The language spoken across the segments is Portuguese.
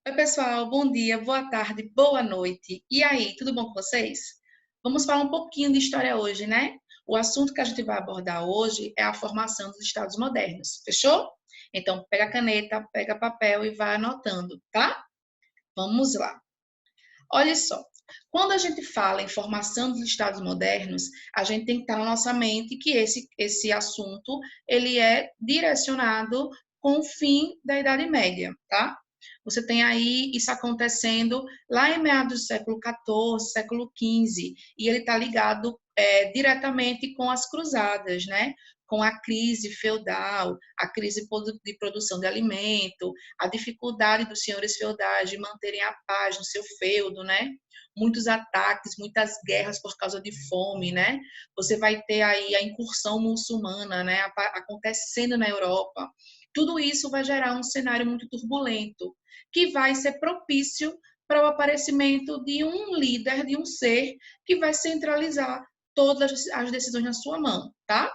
Oi, pessoal, bom dia, boa tarde, boa noite. E aí, tudo bom com vocês? Vamos falar um pouquinho de história hoje, né? O assunto que a gente vai abordar hoje é a formação dos Estados modernos, fechou? Então, pega a caneta, pega papel e vai anotando, tá? Vamos lá. Olha só, quando a gente fala em formação dos Estados modernos, a gente tem que estar na nossa mente que esse assunto ele é direcionado com o fim da Idade Média, tá? Você tem aí isso acontecendo lá em meados do século XIV, século XV, e ele está ligado diretamente com as cruzadas, né? Com a crise feudal, a crise de produção de alimento, a dificuldade dos senhores feudais de manterem a paz no seu feudo, né? Muitos ataques, muitas guerras por causa de fome, né? Você vai ter aí a incursão muçulmana, né? Acontecendo na Europa. Tudo isso vai gerar um cenário muito turbulento, que vai ser propício para o aparecimento de um líder, de um ser que vai centralizar todas as decisões na sua mão, tá?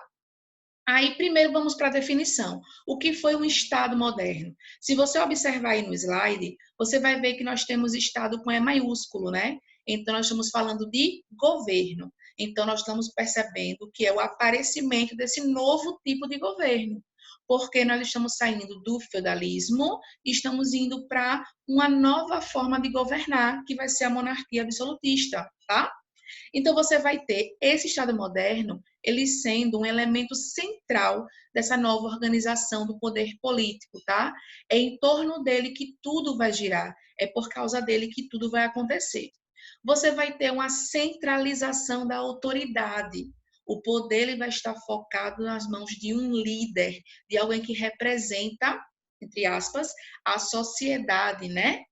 Aí, primeiro, vamos para a definição. O que foi um Estado moderno? Se você observar aí no slide, você vai ver que nós temos Estado com E maiúsculo, né? Então, nós estamos falando de governo. Então, nós estamos percebendo que é o aparecimento desse novo tipo de governo, porque nós estamos saindo do feudalismo e estamos indo para uma nova forma de governar, que vai ser a monarquia absolutista, tá? Então, você vai ter esse Estado moderno, ele sendo um elemento central dessa nova organização do poder político, tá? É em torno dele que tudo vai girar, é por causa dele que tudo vai acontecer. Você vai ter uma centralização da autoridade. O poder ele vai estar focado nas mãos de um líder, de alguém que representa, entre aspas, a sociedade, né?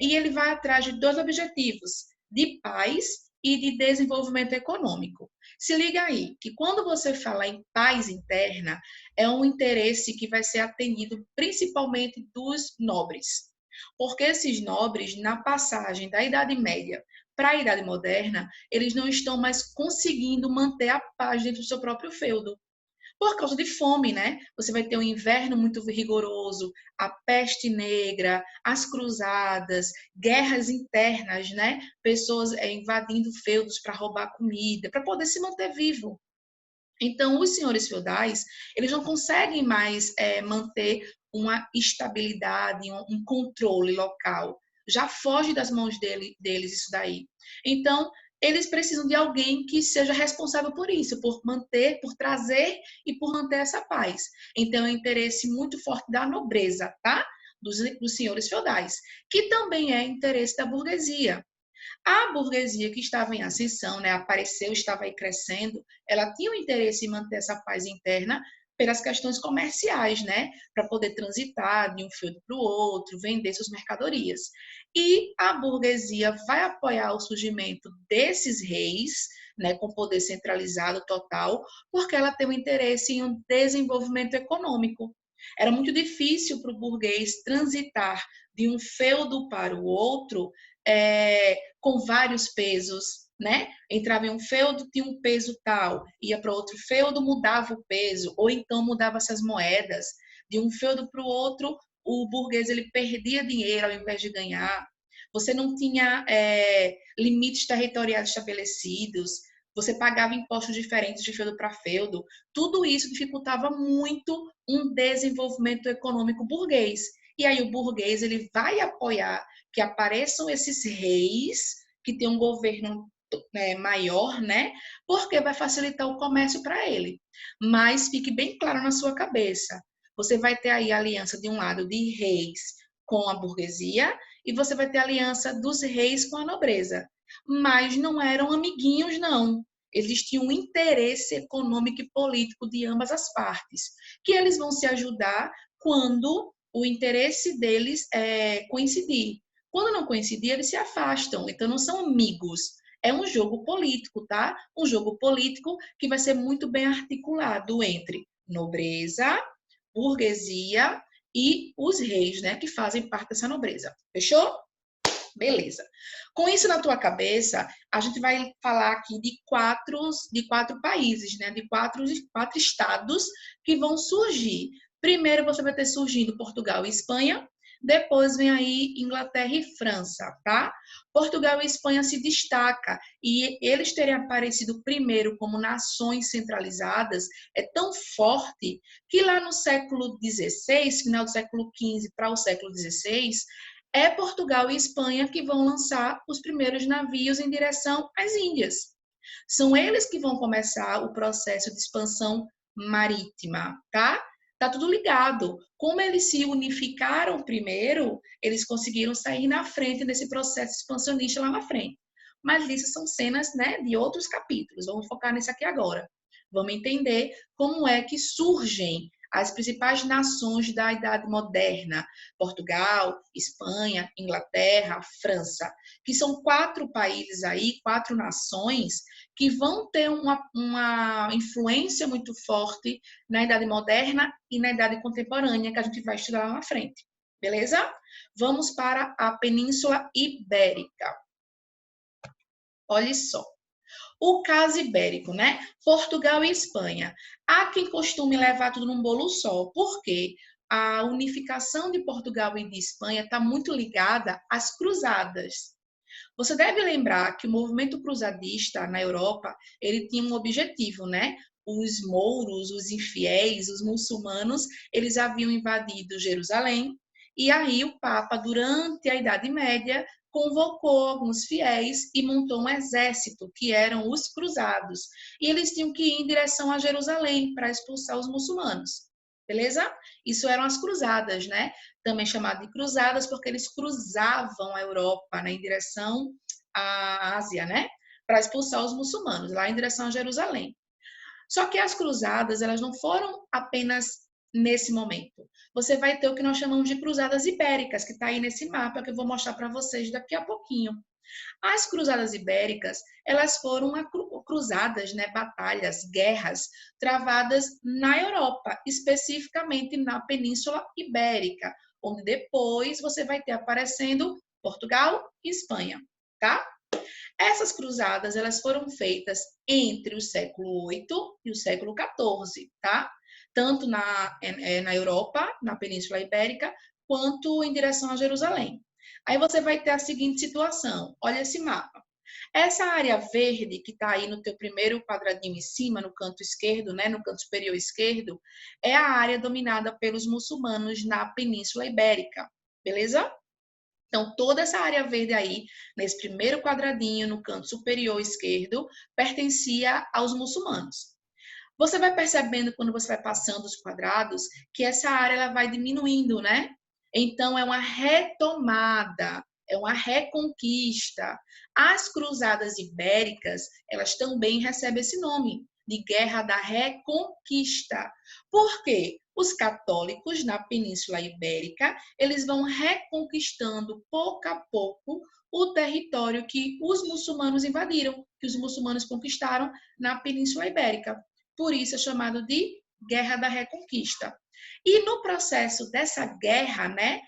E ele vai atrás de dois objetivos: de paz e de desenvolvimento econômico. Se liga aí, que quando você fala em paz interna, é um interesse que vai ser atendido principalmente dos nobres. Porque esses nobres, na passagem da Idade Média para a Idade Moderna, eles não estão mais conseguindo manter a paz dentro do seu próprio feudo por causa de fome, né? Você vai ter um inverno muito rigoroso, a peste negra, as cruzadas, guerras internas, né? Pessoas invadindo feudos para roubar comida, para poder se manter vivo. Então, os senhores feudais, eles não conseguem mais manter uma estabilidade, um controle local. Já foge das mãos deles isso daí. Então, eles precisam de alguém que seja responsável por isso, por manter, por trazer e por manter essa paz. Então, é um interesse muito forte da nobreza, tá? Dos senhores feudais, que também é interesse da burguesia. A burguesia que estava em ascensão, né, apareceu, estava aí crescendo, ela tinha o interesse em manter essa paz interna pelas questões comerciais, né, para poder transitar de um feudo para o outro, vender suas mercadorias. E a burguesia vai apoiar o surgimento desses reis, né, com poder centralizado total, porque ela tem um interesse em um desenvolvimento econômico. Era muito difícil para o burguês transitar de um feudo para o outro com vários pesos, né? Entrava em um feudo, tinha um peso tal, ia para outro feudo, mudava o peso, ou então mudava essas moedas. De um feudo para o outro, o burguês ele perdia dinheiro ao invés de ganhar. Você não tinha limites territoriais estabelecidos, você pagava impostos diferentes de feudo para feudo. Tudo isso dificultava muito um desenvolvimento econômico burguês. E aí o burguês ele vai apoiar que apareçam esses reis que tem um governo maior, né? Porque vai facilitar o comércio para ele. Mas fique bem claro na sua cabeça. Você vai ter aí a aliança de um lado de reis com a burguesia e você vai ter a aliança dos reis com a nobreza. Mas não eram amiguinhos, não. Existia um interesse econômico e político de ambas as partes, que eles vão se ajudar quando o interesse deles coincidir. Quando não coincidir, eles se afastam, então não são amigos. É um jogo político, tá? Um jogo político que vai ser muito bem articulado entre nobreza, burguesia e os reis, né, que fazem parte dessa nobreza. Fechou? Beleza. Com isso na tua cabeça, a gente vai falar aqui de quatro países, né? De quatro estados que vão surgir. Primeiro você vai ter surgindo Portugal e Espanha, Depois vem aí Inglaterra e França, tá? Portugal e Espanha se destaca e eles terem aparecido primeiro como nações centralizadas é tão forte que lá no século XVI, final do século XV para o século XVI, é Portugal e Espanha que vão lançar os primeiros navios em direção às Índias. São eles que vão começar o processo de expansão marítima, tá? Tá tudo ligado. Como eles se unificaram primeiro, eles conseguiram sair na frente desse processo expansionista lá na frente. Mas isso são cenas, né, de outros capítulos. Vamos focar nisso aqui agora. Vamos entender como é que surgem as principais nações da Idade Moderna: Portugal, Espanha, Inglaterra, França, que são 4 países aí, 4 nações que vão ter uma influência muito forte na Idade Moderna e na Idade Contemporânea, que a gente vai estudar lá na frente. Beleza? Vamos para a Península Ibérica. Olha só. O caso ibérico, né? Portugal e Espanha. Há quem costume levar tudo num bolo só, porque a unificação de Portugal e de Espanha está muito ligada às cruzadas. Você deve lembrar que o movimento cruzadista na Europa, ele tinha um objetivo, né? Os mouros, os infiéis, os muçulmanos, eles haviam invadido Jerusalém, e aí o Papa, durante a Idade Média, convocou alguns fiéis e montou um exército, que eram os cruzados. E eles tinham que ir em direção a Jerusalém para expulsar os muçulmanos. Beleza? Isso eram as cruzadas, né? Também chamado de cruzadas porque eles cruzavam a Europa, né, em direção à Ásia, né? Para expulsar os muçulmanos, lá em direção a Jerusalém. Só que as cruzadas, elas não foram apenas nesse momento. Você vai ter o que nós chamamos de cruzadas ibéricas, que está aí nesse mapa que eu vou mostrar para vocês daqui a pouquinho. As cruzadas ibéricas, elas foram cruzadas, né, batalhas, guerras travadas na Europa, especificamente na Península Ibérica, onde depois você vai ter aparecendo Portugal e Espanha, tá? Essas cruzadas, elas foram feitas entre o século VIII e o século XIV, tá? Tanto na Europa, na Península Ibérica, quanto em direção a Jerusalém. Aí você vai ter a seguinte situação. Olha esse mapa. Essa área verde que está aí no teu primeiro quadradinho em cima, no canto esquerdo, né, no canto superior esquerdo, é a área dominada pelos muçulmanos na Península Ibérica, beleza? Então, toda essa área verde aí, nesse primeiro quadradinho, no canto superior esquerdo, pertencia aos muçulmanos. Você vai percebendo, quando você vai passando os quadrados, que essa área ela vai diminuindo, né? Então, é uma retomada, é uma reconquista. As cruzadas ibéricas, elas também recebem esse nome, de Guerra da Reconquista. Por quê? Os católicos na Península Ibérica, eles vão reconquistando pouco a pouco o território que os muçulmanos invadiram, que os muçulmanos conquistaram na Península Ibérica. Por isso é chamado de Guerra da Reconquista. E no processo dessa guerra, né,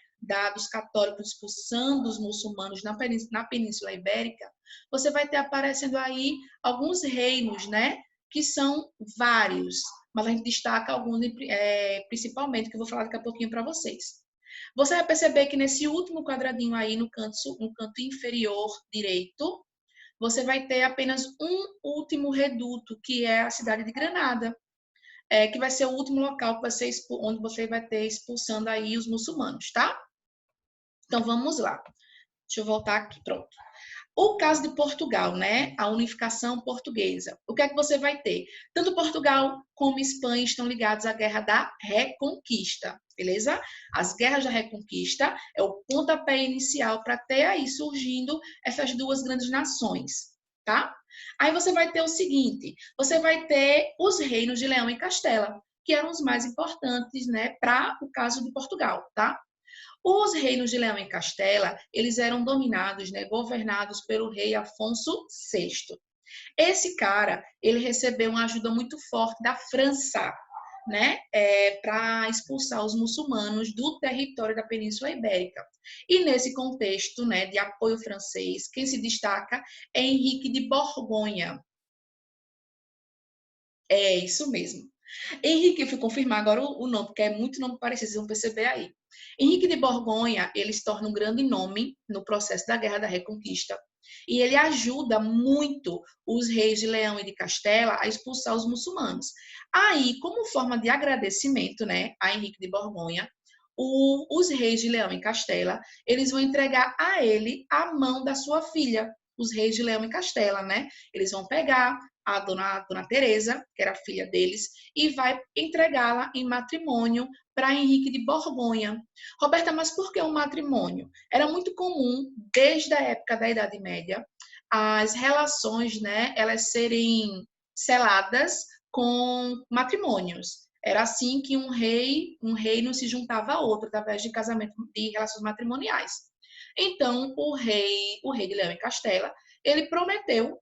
dos católicos expulsando os muçulmanos na Península Ibérica, você vai ter aparecendo aí alguns reinos, né, que são vários, mas a gente destaca alguns principalmente, que eu vou falar daqui a pouquinho para vocês. Você vai perceber que nesse último quadradinho aí, no canto inferior direito, você vai ter apenas um último reduto, que é a cidade de Granada, que vai ser o último local que vai ser onde você vai ter expulsando aí os muçulmanos, tá? Então, vamos lá. Deixa eu voltar aqui, pronto. O caso de Portugal, né? A unificação portuguesa. O que é que você vai ter? Tanto Portugal como Espanha estão ligados à Guerra da Reconquista, beleza? As guerras da Reconquista é o pontapé inicial para ter aí surgindo essas duas grandes nações, tá? Aí você vai ter o seguinte, você vai ter os reinos de Leão e Castela, que eram os mais importantes, né, para o caso de Portugal, tá? Os reinos de Leão e Castela, eles eram dominados, né, governados pelo rei Afonso VI. Esse cara, ele recebeu uma ajuda muito forte da França, né, para expulsar os muçulmanos do território da Península Ibérica. E nesse contexto, né, de apoio francês, quem se destaca é Henrique de Borgonha. É isso mesmo. Henrique, eu fui confirmar agora o nome, porque é muito nome parecido, vocês vão perceber aí. Henrique de Borgonha, ele se torna um grande nome no processo da Guerra da Reconquista e ele ajuda muito os reis de Leão e de Castela a expulsar os muçulmanos. Aí, como forma de agradecimento, né, a Henrique de Borgonha, os reis de Leão e Castela, eles vão entregar a ele a mão da sua filha, os reis de Leão e Castela, né? Eles vão pegar a dona Teresa, que era a filha deles, e vai entregá-la em matrimônio para Henrique de Borgonha. Roberta, mas por que um matrimônio? Era muito comum, desde a época da Idade Média, as relações, né, elas serem seladas com matrimônios. Era assim que um reino se juntava a outro através de casamento, de relações matrimoniais. Então, o rei de Leão e Castela, ele prometeu,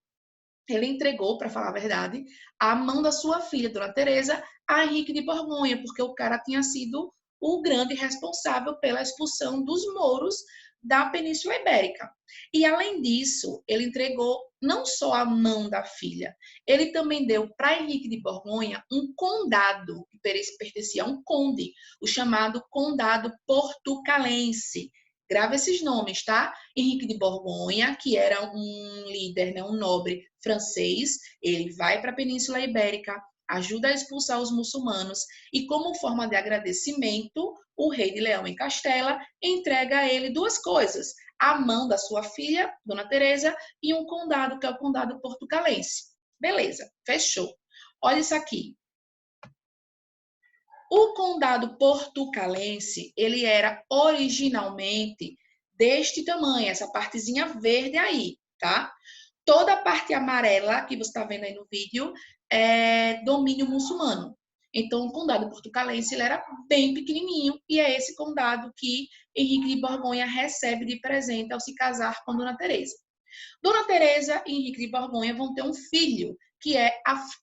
ele entregou, para falar a verdade, a mão da sua filha, Dona Teresa, a Henrique de Borgonha, porque o cara tinha sido o grande responsável pela expulsão dos mouros da Península Ibérica. E, além disso, ele entregou não só a mão da filha, ele também deu para Henrique de Borgonha um condado, que pertencia a um conde, o chamado Condado Portucalense. Grava esses nomes, tá? Henrique de Borgonha, que era um líder, né, um nobre francês, ele vai para a Península Ibérica, ajuda a expulsar os muçulmanos e, como forma de agradecimento, o rei de Leão e Castela entrega a ele duas coisas: a mão da sua filha, Dona Teresa, e um condado, que é o Condado Portucalense. Beleza, fechou. Olha isso aqui. O Condado Portucalense, ele era originalmente deste tamanho, essa partezinha verde aí, tá? Toda a parte amarela que você está vendo aí no vídeo é domínio muçulmano. Então, o Condado Portucalense ele era bem pequenininho e é esse condado que Henrique de Borgonha recebe de presente ao se casar com Dona Teresa. Dona Teresa e Henrique de Borgonha vão ter um filho, que é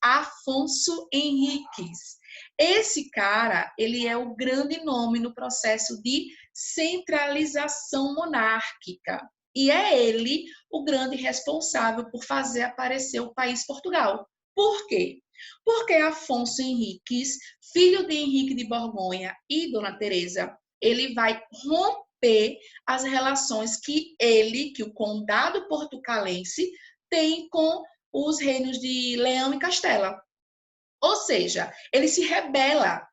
Afonso Henriques. Esse cara, ele é o grande nome no processo de centralização monárquica. E é ele o grande responsável por fazer aparecer o país Portugal. Por quê? Porque Afonso Henriques, filho de Henrique de Borgonha e Dona Teresa, ele vai romper as relações que o condado portucalense, tem com os reinos de Leão e Castela. Ou seja, ele se rebela.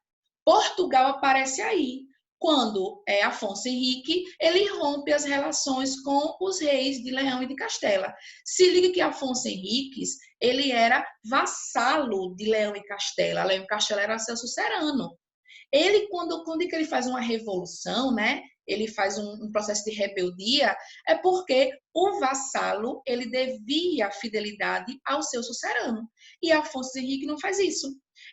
Portugal aparece aí. Quando Afonso Henrique, ele rompe as relações com os reis de Leão e de Castela. Se liga que Afonso Henriques, ele era vassalo de Leão e Castela. Leão e Castela era seu sucerano. Ele, quando ele faz uma revolução, né? Ele faz um processo de rebeldia, é porque o vassalo, ele devia fidelidade ao seu sucerano. E Afonso Henrique não faz isso.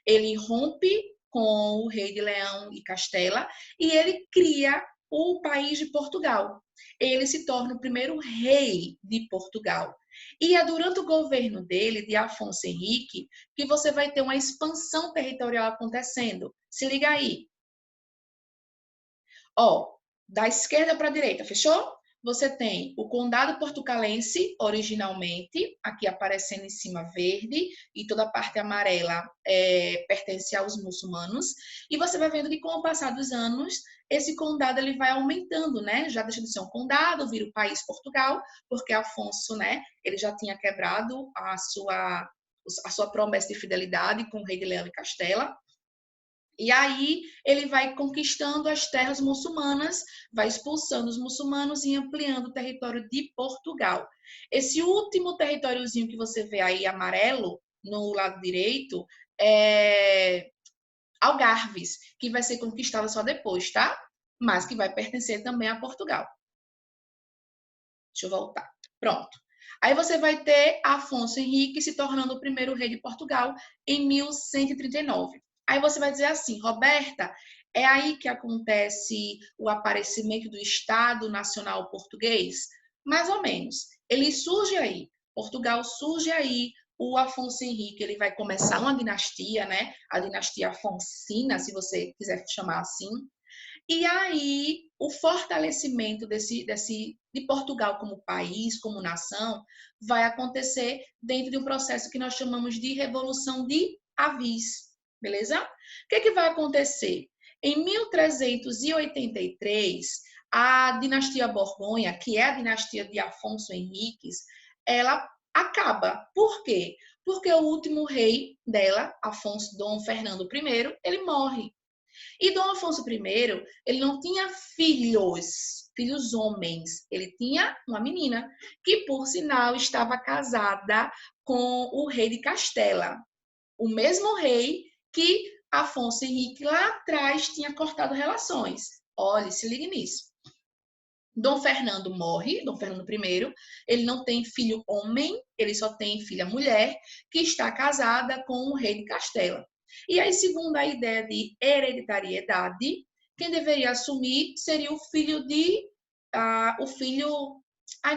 Ele rompe com o rei de Leão e Castela e ele cria o país de Portugal. Ele se torna o primeiro rei de Portugal. E é durante o governo dele, de Afonso Henrique, que você vai ter uma expansão territorial acontecendo. Se liga aí. Ó, da esquerda para a direita, fechou? Você tem o Condado Portucalense, originalmente, aqui aparecendo em cima verde, e toda a parte amarela pertence aos muçulmanos. E você vai vendo que, com o passar dos anos, esse condado ele vai aumentando, né? Já deixa de ser um condado, vira o país Portugal, porque Afonso, né, ele já tinha quebrado a sua promessa de fidelidade com o rei de Leão e Castela. E aí ele vai conquistando as terras muçulmanas, vai expulsando os muçulmanos e ampliando o território de Portugal. Esse último territóriozinho que você vê aí amarelo no lado direito é Algarves, que vai ser conquistada só depois, tá? Mas que vai pertencer também a Portugal. Deixa eu voltar. Pronto. Aí você vai ter Afonso Henrique se tornando o primeiro rei de Portugal em 1139. Aí você vai dizer assim, Roberta, é aí que acontece o aparecimento do Estado Nacional Português? Mais ou menos. Ele surge aí. Portugal surge aí. O Afonso Henrique, ele vai começar uma dinastia, né? A dinastia Afonsina, se você quiser chamar assim. E aí, o fortalecimento de Portugal como país, como nação, vai acontecer dentro de um processo que nós chamamos de Revolução de Avis, beleza? O que vai acontecer? Em 1383, a dinastia Borgonha, que é a dinastia de Afonso Henriques, ela acaba. Por quê? Porque o último rei dela, Afonso Dom Fernando I, ele morre. E Dom Afonso I, ele não tinha filhos homens. Ele tinha uma menina, que por sinal estava casada com o rei de Castela. O mesmo rei que Afonso Henrique lá atrás tinha cortado relações. Olha, se ligue nisso. Dom Fernando morre, Dom Fernando I, ele não tem filho homem, ele só tem filha mulher, que está casada com o rei de Castela. E aí, segundo a ideia de hereditariedade, quem deveria assumir seria o filho ai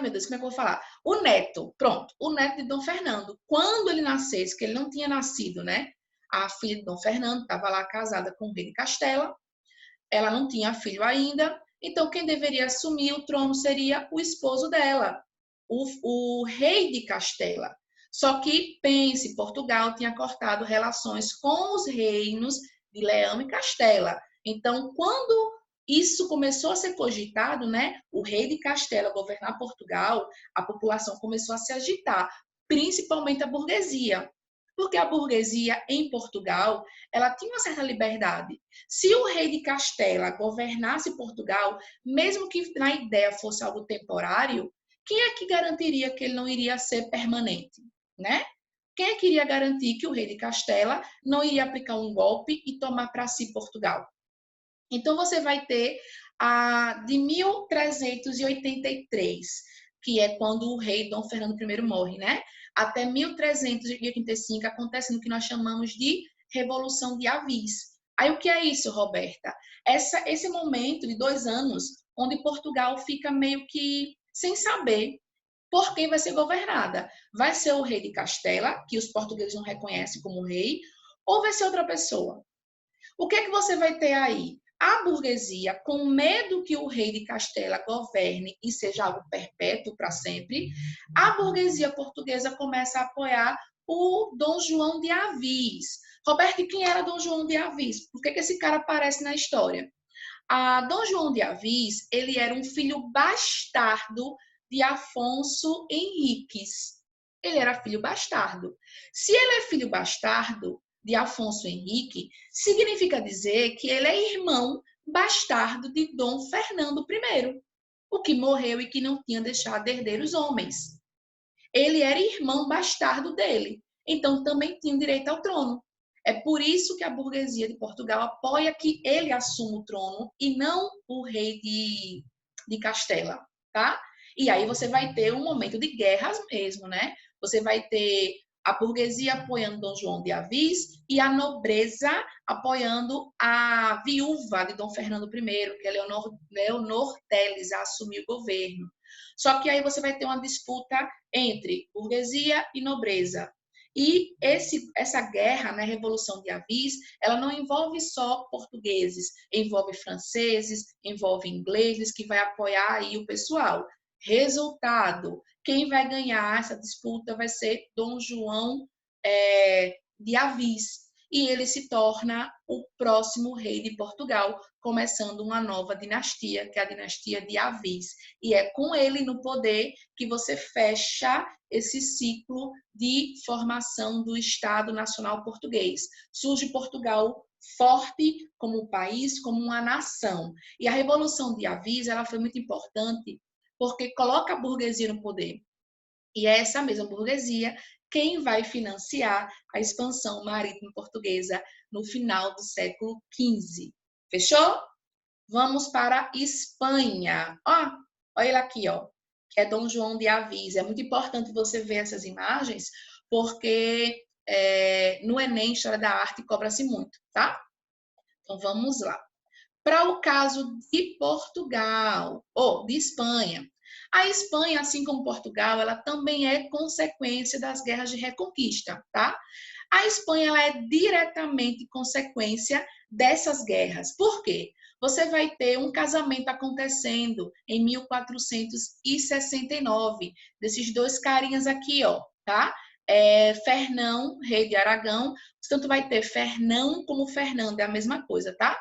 meu Deus, como é que eu vou falar? O neto, pronto, o neto de Dom Fernando. Quando ele nascesse, que ele não tinha nascido, né? A filha de Dom Fernando estava lá casada com o rei de Castela, ela não tinha filho ainda, então quem deveria assumir o trono seria o esposo dela, o rei de Castela. Só que, pense, Portugal tinha cortado relações com os reinos de Leão e Castela. Então, quando isso começou a ser cogitado, né, o rei de Castela governar Portugal, a população começou a se agitar, principalmente a burguesia. Porque a burguesia em Portugal, ela tinha uma certa liberdade. Se o rei de Castela governasse Portugal, mesmo que na ideia fosse algo temporário, quem é que garantiria que ele não iria ser permanente, né? Quem é que iria garantir que o rei de Castela não iria aplicar um golpe e tomar para si Portugal? Então, você vai ter de 1383, que é quando o rei Dom Fernando I morre, né? Até 1385 acontece no que nós chamamos de Revolução de Avis. Aí, o que é isso, Roberta? Esse momento de 2 anos, onde Portugal fica meio que sem saber por quem vai ser governada. Vai ser o rei de Castela, que os portugueses não reconhecem como rei, ou vai ser outra pessoa? O que é que você vai ter aí? A burguesia, com medo que o rei de Castela governe e seja algo perpétuo para sempre, a burguesia portuguesa começa a apoiar o Dom João de Avis. Roberto, quem era Dom João de Avis? Por que esse cara aparece na história? Dom João de Avis, ele era um filho bastardo de Afonso Henriques. Ele era filho bastardo. Se ele é filho bastardo de Afonso Henrique, significa dizer que ele é irmão bastardo de Dom Fernando I, o que morreu e que não tinha deixado herdeiros homens. Ele era irmão bastardo dele, então também tinha direito ao trono. É por isso que a burguesia de Portugal apoia que ele assuma o trono e não o rei de Castela, tá? E aí você vai ter um momento de guerras mesmo, né? Você vai ter a burguesia apoiando Dom João de Avis e a nobreza apoiando a viúva de Dom Fernando I, que é Leonor Teles, a assumir o governo. Só que aí você vai ter uma disputa entre burguesia e nobreza. E essa guerra, né, Revolução de Avis, ela não envolve só portugueses, envolve franceses, envolve ingleses, que vai apoiar aí o pessoal. Resultado, quem vai ganhar essa disputa vai ser Dom João de Avis. E ele se torna o próximo rei de Portugal, começando uma nova dinastia, que é a dinastia de Avis. E é com ele no poder que você fecha esse ciclo de formação do Estado Nacional Português. Surge Portugal forte como país, como uma nação. E a Revolução de Avis, ela foi muito importante porque coloca a burguesia no poder. E é essa mesma burguesia quem vai financiar a expansão marítima portuguesa no final do século XV. Fechou? Vamos para a Espanha. Olha ele aqui, ó, que é Dom João de Avis. É muito importante você ver essas imagens, porque no Enem, História da Arte, cobra-se muito, tá? Então, vamos lá. Para o caso de Portugal, ou de Espanha. A Espanha, assim como Portugal, ela também é consequência das guerras de reconquista, tá? A Espanha ela é diretamente consequência dessas guerras. Por quê? Você vai ter um casamento acontecendo em 1469, desses dois carinhas aqui, ó, tá? Fernão, rei de Aragão, tanto vai ter Fernão como Fernando, é a mesma coisa, tá?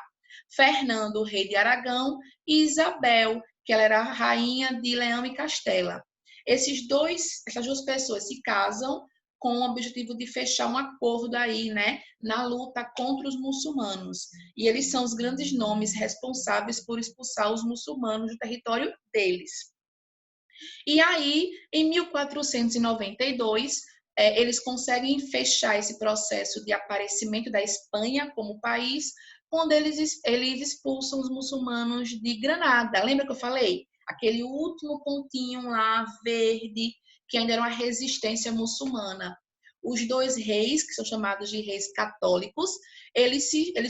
Fernando, rei de Aragão, e Isabel, que ela era a rainha de Leão e Castela. Essas duas pessoas se casam com o objetivo de fechar um acordo aí, né, na luta contra os muçulmanos. E eles são os grandes nomes responsáveis por expulsar os muçulmanos do território deles. E aí, em 1492, eles conseguem fechar esse processo de aparecimento da Espanha como país, quando eles expulsam os muçulmanos de Granada. Lembra que eu falei? Aquele último pontinho lá, verde, que ainda era uma resistência muçulmana. Os dois reis, que são chamados de reis católicos, eles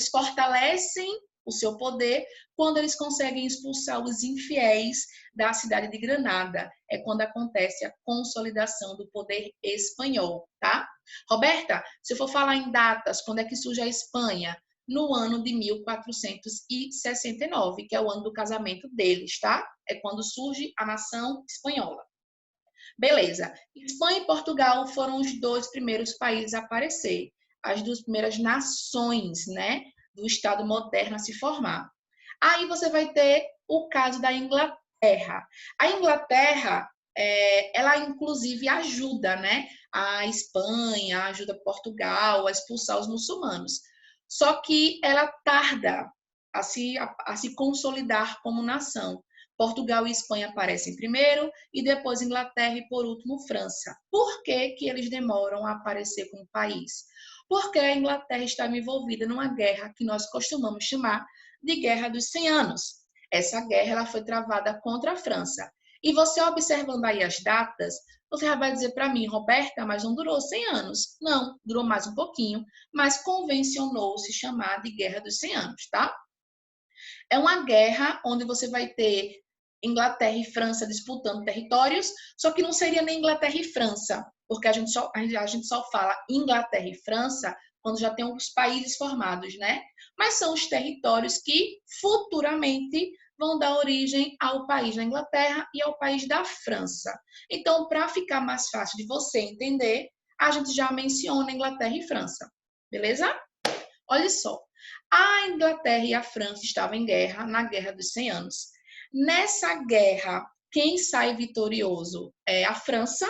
fortalecem o seu poder quando eles conseguem expulsar os infiéis da cidade de Granada. É quando acontece a consolidação do poder espanhol, tá? Roberta, se eu for falar em datas, quando é que surge a Espanha? No ano de 1469, que é o ano do casamento deles, tá? É quando surge a nação espanhola. Beleza. Espanha e Portugal foram os dois primeiros países a aparecer, as duas primeiras nações, né, do Estado moderno a se formar. Aí você vai ter o caso da Inglaterra. A Inglaterra, ela inclusive ajuda, né, a Espanha, ajuda Portugal a expulsar os muçulmanos. Só que ela tarda a se consolidar como nação. Portugal e Espanha aparecem primeiro, e depois Inglaterra e, por último, França. Por que que eles demoram a aparecer como país? Porque a Inglaterra estava envolvida numa guerra que nós costumamos chamar de Guerra dos 100 Anos. Essa guerra ela foi travada contra a França. E você observando aí as datas, você já vai dizer para mim, Roberta, mas não durou 100 anos. Não, durou mais um pouquinho, mas convencionou-se chamar de Guerra dos 100 Anos, tá? É uma guerra onde você vai ter Inglaterra e França disputando territórios, só que não seria nem Inglaterra e França, porque a gente só fala Inglaterra e França quando já tem os países formados, né? Mas são os territórios que futuramente vão dar origem ao país da Inglaterra e ao país da França. Então, para ficar mais fácil de você entender, a gente já menciona Inglaterra e França, beleza? Olha só, a Inglaterra e a França estavam em guerra, na Guerra dos 100 Anos. Nessa guerra, quem sai vitorioso é a França,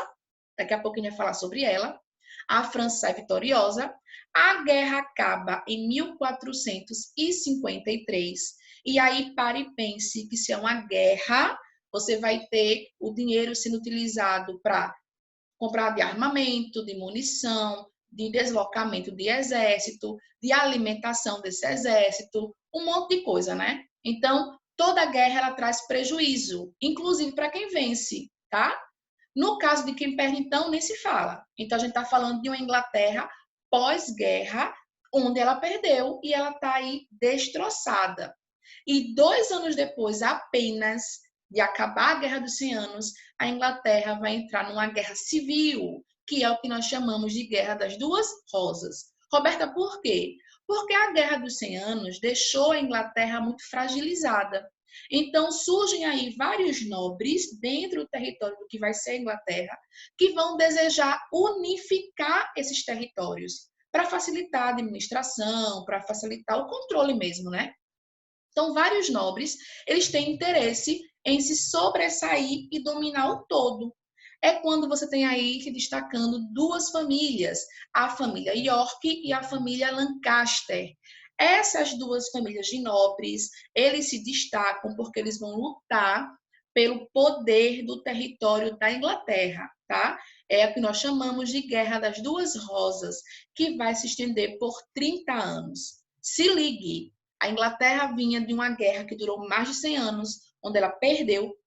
daqui a pouco a gente vai falar sobre ela. A França sai vitoriosa. A guerra acaba em 1453. E aí, pare e pense que se é uma guerra, você vai ter o dinheiro sendo utilizado para comprar de armamento, de munição, de deslocamento de exército, de alimentação desse exército, um monte de coisa, né? Então, toda guerra ela traz prejuízo, inclusive para quem vence, tá? No caso de quem perde, então, nem se fala. Então, a gente está falando de uma Inglaterra pós-guerra, onde ela perdeu e ela está aí destroçada. E 2 anos depois, apenas, de acabar a Guerra dos 100 Anos, a Inglaterra vai entrar numa guerra civil, que é o que nós chamamos de Guerra das Duas Rosas. Roberta, por quê? Porque a Guerra dos 100 Anos deixou a Inglaterra muito fragilizada. Então, surgem aí vários nobres dentro do território do que vai ser a Inglaterra, que vão desejar unificar esses territórios para facilitar a administração, para facilitar o controle mesmo, né? Então, vários nobres, eles têm interesse em se sobressair e dominar o todo. É quando você tem aí se destacando duas famílias, a família York e a família Lancaster. Essas duas famílias de nobres, eles se destacam porque eles vão lutar pelo poder do território da Inglaterra, tá? É o que nós chamamos de Guerra das Duas Rosas, que vai se estender por 30 anos. Se ligue, a Inglaterra vinha de uma guerra que durou mais de 100 anos, onde ela perdeu,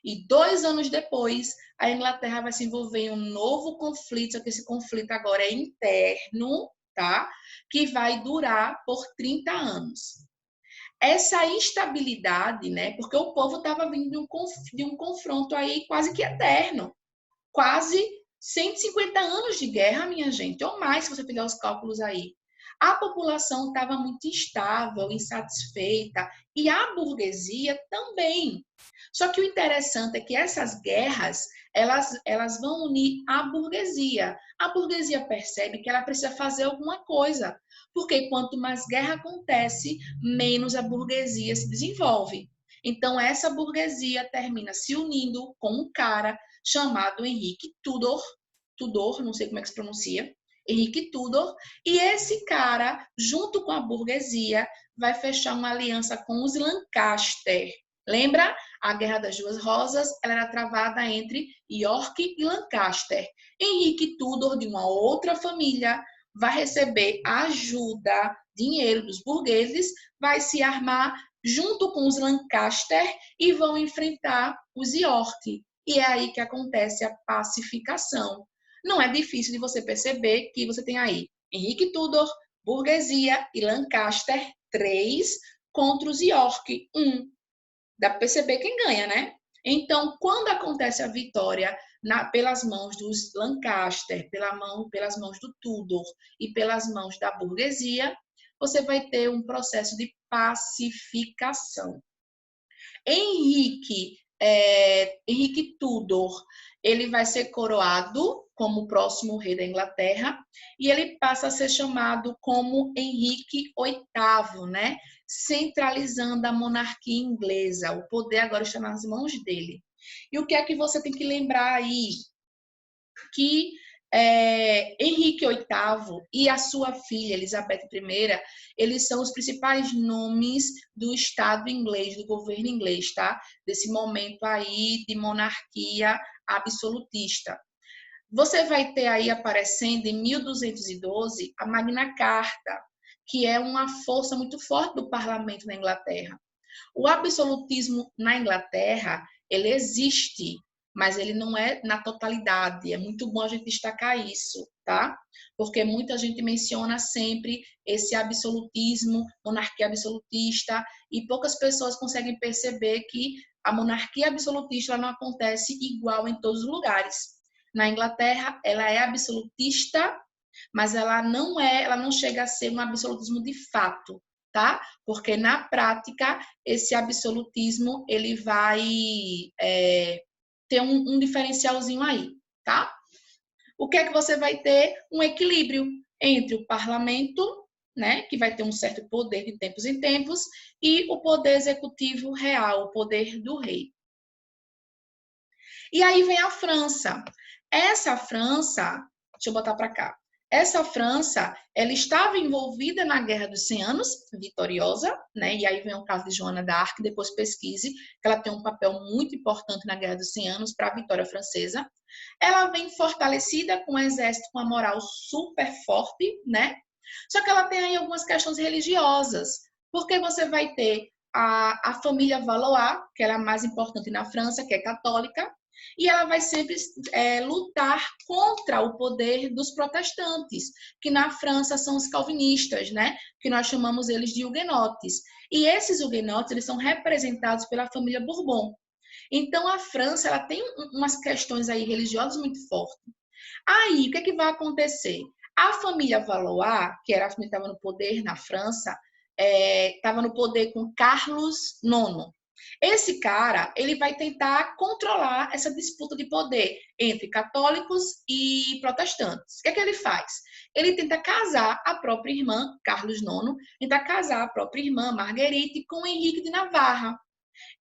e 2 anos depois, a Inglaterra vai se envolver em um novo conflito, só que esse conflito agora é interno, tá? Que vai durar por 30 anos. Essa instabilidade, né? Porque o povo estava vindo de um confronto aí quase que eterno. Quase 150 anos de guerra, minha gente, ou mais, se você fizer os cálculos aí. A população estava muito instável, insatisfeita, e a burguesia também. Só que o interessante é que essas guerras, elas vão unir a burguesia. A burguesia percebe que ela precisa fazer alguma coisa, Porque quanto mais guerra acontece, menos a burguesia se desenvolve. Então, essa burguesia termina se unindo com um cara chamado Henrique Tudor, não sei como é que se pronuncia, Henrique Tudor, e esse cara, junto com a burguesia, vai fechar uma aliança com os Lancaster. Lembra? A Guerra das Duas Rosas, ela era travada entre York e Lancaster. Henrique Tudor, de uma outra família, vai receber ajuda, dinheiro dos burgueses, vai se armar junto com os Lancaster e vão enfrentar os York. E é aí que acontece a pacificação. Não é difícil de você perceber que você tem aí Henrique Tudor, burguesia e Lancaster, 3 contra os York, 1. Dá para perceber quem ganha, né? Então, quando acontece a vitória pelas mãos dos Lancaster, pelas mãos do Tudor e pelas mãos da burguesia, você vai ter um processo de pacificação. Henrique Tudor, ele vai ser coroado como o próximo rei da Inglaterra e ele passa a ser chamado como Henrique VIII, né? Centralizando a monarquia inglesa. O poder agora está nas mãos dele. E o que é que você tem que lembrar aí? Que Henrique VIII e a sua filha, Elizabeth I, eles são os principais nomes do Estado inglês, do governo inglês, tá? Desse momento aí de monarquia absolutista. Você vai ter aí aparecendo em 1212 a Magna Carta, que é uma força muito forte do parlamento na Inglaterra. O absolutismo na Inglaterra, ele existe, mas ele não é na totalidade. É muito bom a gente destacar isso, tá? Porque muita gente menciona sempre esse absolutismo, monarquia absolutista, e poucas pessoas conseguem perceber que a monarquia absolutista não acontece igual em todos os lugares. Na Inglaterra, ela é absolutista, mas ela não chega a ser um absolutismo de fato, tá? Porque na prática esse absolutismo ele vai ter um diferencialzinho aí, tá? O que é que você vai ter? Um equilíbrio entre o parlamento, né, que vai ter um certo poder de tempos em tempos, e o poder executivo real, o poder do rei. E aí vem a França. Essa França, deixa eu botar para cá. Essa França, ela estava envolvida na Guerra dos 100 Anos, vitoriosa, né? E aí vem o caso de Joana d'Arc, depois pesquise, que ela tem um papel muito importante na Guerra dos 100 Anos para a vitória francesa. Ela vem fortalecida com um exército com uma moral super forte, né? Só que ela tem aí algumas questões religiosas, porque você vai ter a família Valois, que era a mais importante na França, que é católica, e ela vai sempre lutar contra o poder dos protestantes, que na França são os calvinistas, né? Que nós chamamos eles de huguenotes. E esses huguenotes, eles são representados pela família Bourbon. Então, a França, ela tem umas questões aí religiosas muito fortes. Aí, o que é que vai acontecer? A família Valois, que era a família que estava no poder na França, estava no poder com Carlos IX. Esse cara, ele vai tentar controlar essa disputa de poder entre católicos e protestantes. O que é que ele faz? Ele tenta casar a própria irmã, Carlos IX, tenta casar a própria irmã, Marguerite, com Henrique de Navarra.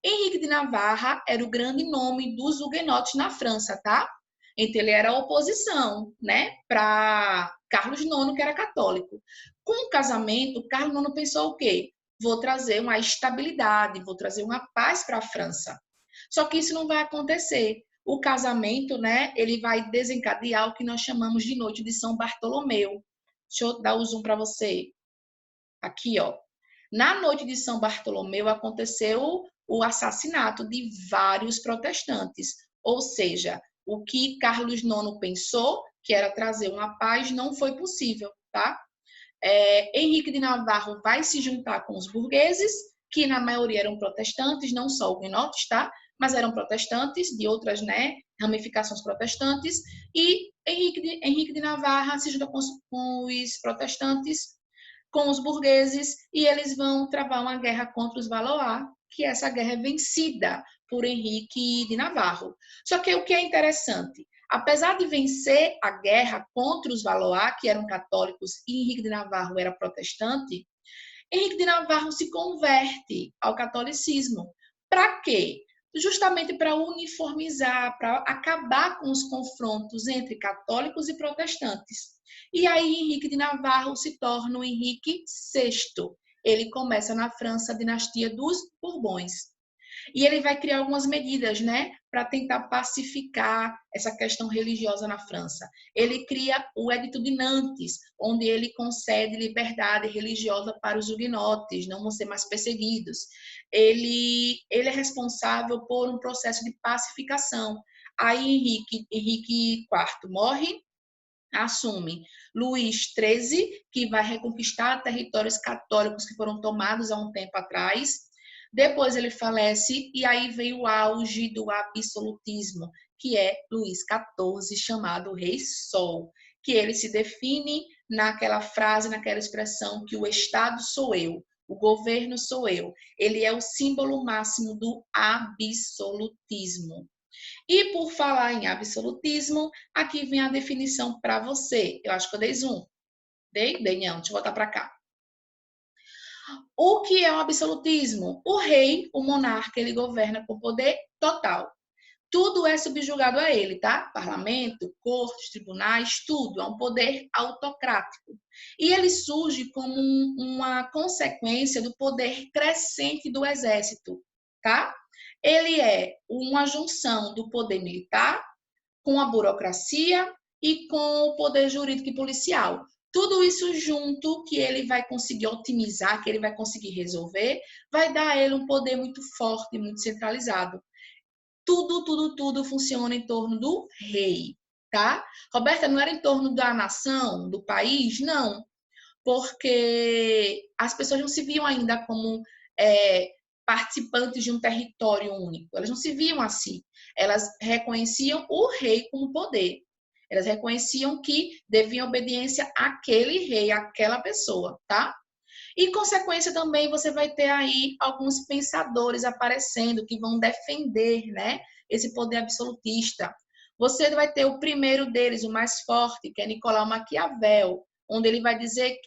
Henrique de Navarra era o grande nome dos huguenotes na França, tá? Então, ele era a oposição, né, para Carlos IX, que era católico. Com o casamento, Carlos IX pensou o quê? Vou trazer uma estabilidade, vou trazer uma paz para a França. Só que isso não vai acontecer. O casamento, né, ele vai desencadear o que nós chamamos de Noite de São Bartolomeu. Deixa eu dar o zoom para você. Aqui, ó. Na Noite de São Bartolomeu aconteceu o assassinato de vários protestantes. Ou seja, o que Carlos IX pensou, que era trazer uma paz, não foi possível, tá? Henrique de Navarro vai se juntar com os burgueses, que na maioria eram protestantes, não só huguenotes, tá? Mas eram protestantes, de outras, né, ramificações protestantes, e Henrique de Navarra se junta com os protestantes, com os burgueses, e eles vão travar uma guerra contra os Valois, que essa guerra é vencida por Henrique de Navarro. Só que o que é interessante, Apesar de vencer a guerra contra os Valois, que eram católicos, e Henrique de Navarro era protestante, Henrique de Navarro se converte ao catolicismo. Para quê? Justamente para uniformizar, para acabar com os confrontos entre católicos e protestantes. E aí Henrique de Navarro se torna o Henrique VI. Ele começa na França a dinastia dos Bourbons. E ele vai criar algumas medidas, né, para tentar pacificar essa questão religiosa na França. Ele cria o Edito de Nantes, onde ele concede liberdade religiosa para os huguenotes, não vão ser mais perseguidos. Ele é responsável por um processo de pacificação. Aí Henrique IV morre, assume Luís XIII, que vai reconquistar territórios católicos que foram tomados há um tempo atrás. Depois ele falece e aí vem o auge do absolutismo, que é Luís XIV, chamado Rei Sol, que ele se define naquela frase, naquela expressão que o Estado sou eu, o governo sou eu. Ele é o símbolo máximo do absolutismo. E por falar em absolutismo, aqui vem a definição para você. Eu acho que eu dei zoom. Dei não, deixa eu voltar para cá. O que é o absolutismo? O rei, o monarca, ele governa com poder total. Tudo é subjugado a ele, tá? Parlamento, cortes, tribunais, tudo. É um poder autocrático. E ele surge como uma consequência do poder crescente do exército, tá? Ele é uma junção do poder militar com a burocracia e com o poder jurídico e policial. Tudo isso junto que ele vai conseguir otimizar, que ele vai conseguir resolver, vai dar a ele um poder muito forte, muito centralizado. Tudo funciona em torno do rei, tá? Roberta, não era em torno da nação, do país? Não, porque as pessoas não se viam ainda como participantes de um território único. Elas não se viam assim. Elas reconheciam o rei como poder. Elas reconheciam que deviam obediência àquele rei, àquela pessoa, tá? E, em consequência, também você vai ter aí alguns pensadores aparecendo que vão defender, né, esse poder absolutista. Você vai ter o primeiro deles, o mais forte, que é Nicolau Maquiavel, onde ele vai dizer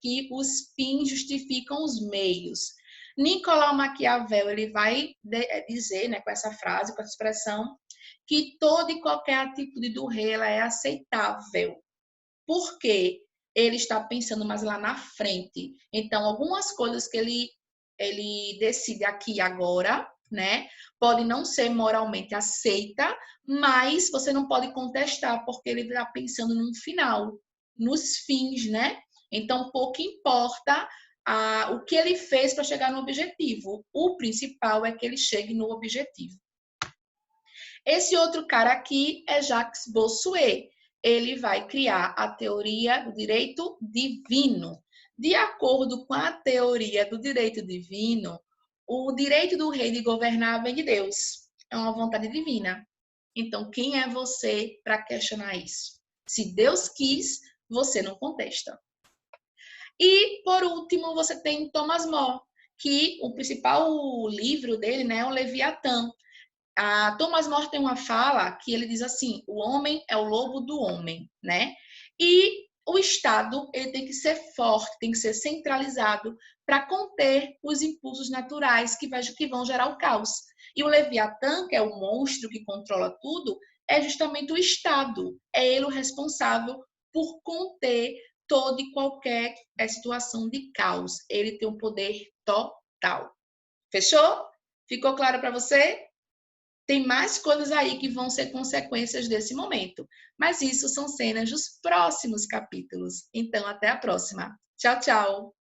que os fins justificam os meios. Nicolau Maquiavel, ele vai dizer, né, com essa frase, com essa expressão, que toda e qualquer atitude do rei ela é aceitável. Por quê? Ele está pensando mais lá na frente. Então, algumas coisas que ele decide aqui e agora, né, pode não ser moralmente aceita, mas você não pode contestar, porque ele está pensando no final, nos fins, né? Então, pouco importa o que ele fez para chegar no objetivo. O principal é que ele chegue no objetivo. Esse outro cara aqui é Jacques Bossuet. Ele vai criar a teoria do direito divino. De acordo com a teoria do direito divino, o direito do rei de governar vem de Deus. É uma vontade divina. Então, quem é você para questionar isso? Se Deus quis, você não contesta. E, por último, você tem Thomas More, que o principal livro dele, né, é o Leviatã. Thomas More tem uma fala que ele diz assim: o homem é o lobo do homem, né? E o Estado ele tem que ser forte, tem que ser centralizado para conter os impulsos naturais que vão gerar o caos. E o Leviatã, que é o monstro que controla tudo, é justamente o Estado. É ele o responsável por conter toda e qualquer situação de caos. Ele tem um poder total. Fechou? Ficou claro para você? Tem mais coisas aí que vão ser consequências desse momento. Mas isso são cenas dos próximos capítulos. Então, até a próxima. Tchau, tchau!